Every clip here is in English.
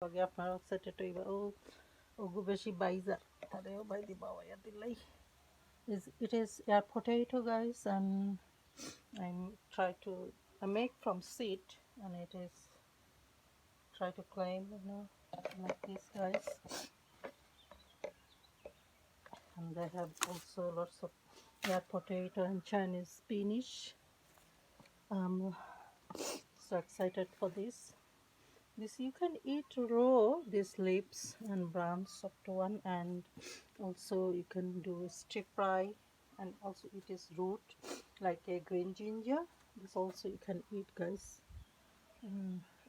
lagi apnara excited hoiba ogu beshi baijar tareo bai diba ya dilai. It is air potato, guys, and I make from seed, and it is try to claim, like this, guys. And they have also lots of air potato and Chinese spinach. So excited for this. This you can eat raw, these leaves and brown soft one, and also you can do stir fry, and also it is root like a green ginger. This also you can eat, guys.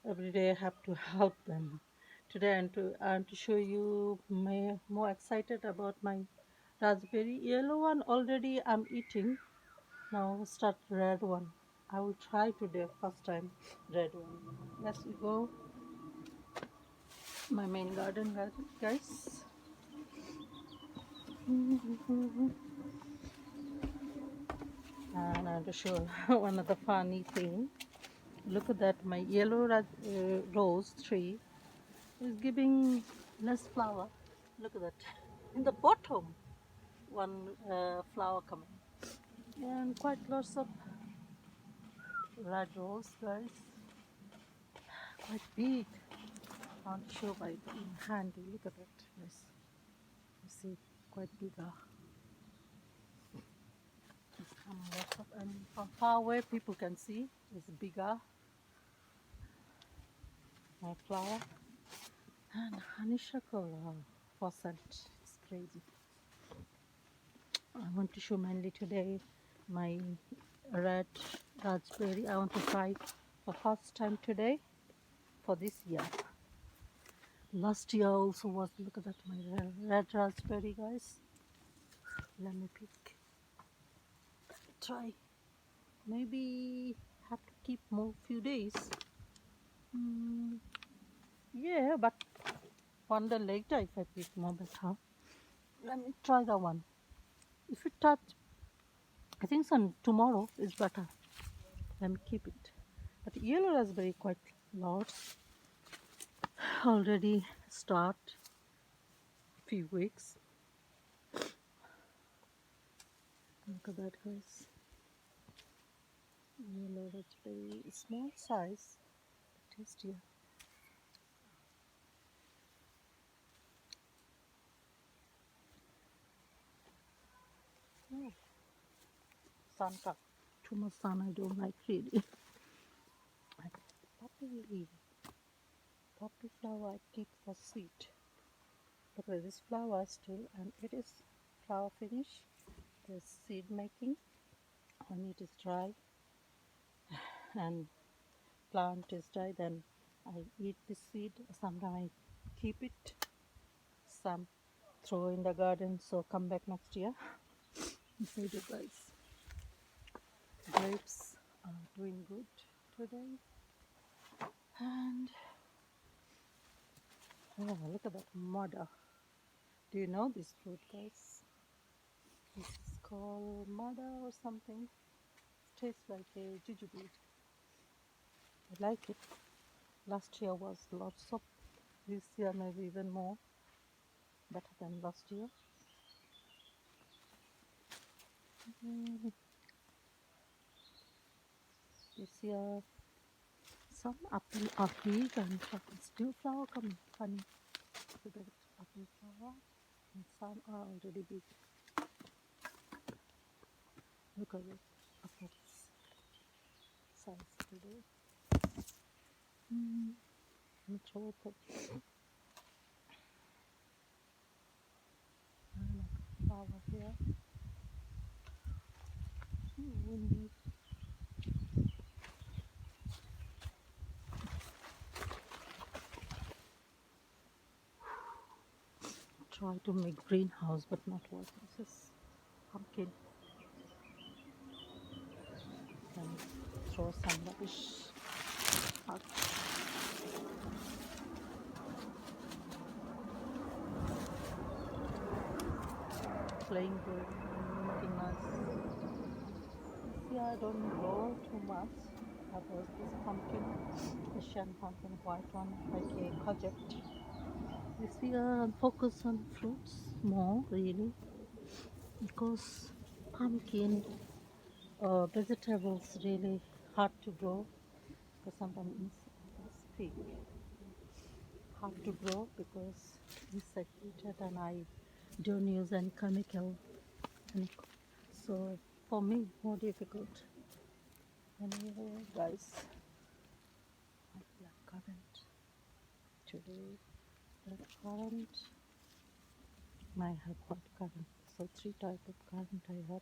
Every day I have to help them. Today I want to show you more excited about my raspberry. Yellow one already I'm eating. Now start red one. I will try today first time red one. Let's go my main garden, guys. And I want to show one of the funny thing. Look at that, my yellow rose tree is giving less flower. Look at that. In the bottom, one flower coming. And quite lots of red rose, guys. Quite big. I want to show by in handy. Look at that, guys. You see, quite bigger. And from far away, people can see it's bigger. My flower. And honeysuckle for scent. It's crazy. I want to show mainly today my red raspberry. I want to try for first time today for this year. Last year also was, look at that, my red raspberry, guys. Let me pick. Try. Maybe have to keep more few days. Yeah, but one day later if I pick more better. Let me try that one. If it touch, I think tomorrow is better. Let me keep it. But yellow raspberry quite lots. Already start few weeks. Look at that, guys. Yellow raspberry, small size, tastier. Oh. Sun cup. Too much sun I don't like really. Poppy flower I keep for seed. Look at this flower still, and it is flower finish. There's seed making. When it is dry and plant is dry, then I eat the seed. Sometimes I keep it. Some throw in the garden, so come back next year. See you guys. Grapes are doing good today. And oh, look at that mother. Do you know this fruit, guys? This is called mother or something. It tastes like a jujube. I like it. Last year was lots of. This year maybe even more. Better than last year. This year some apple are big and still flower coming. Funny. Look at apple flower, and some are already big. Look at it, apples size today. Flower here. Windy. Try to make greenhouse, but not working. This is pumpkin. And throw some rubbish out. Playing good, looking nice. Yeah, I don't grow too much. I was this pumpkin, Asian pumpkin, white one, like a project. Yes, we are focused on fruits more really because pumpkin or vegetables really hard to grow because sometimes it's big, hard to grow because insect eat it and I don't use any chemical. Any, so for me more difficult. Anyway, guys, my black currant today. Black currant. I have white currant. So three type of currant I have.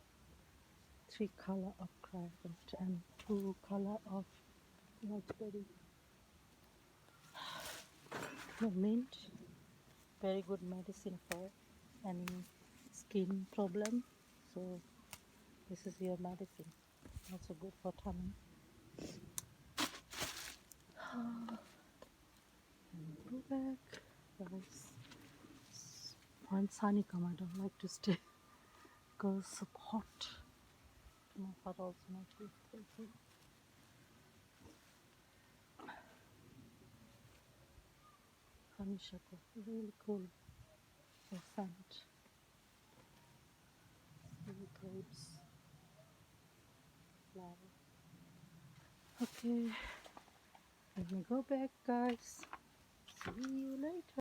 Three color of currant and two color of raspberry. No, mint, very good medicine for any skin problem. So this is your medicine. Also good for tummy. And go back, guys. When sunny come, I don't like to stay because it's hot. My heart also might be breaking. Honeysuckle, really cool. The scent. Sea grapes, flower. Okay, let me go back, guys. See you later.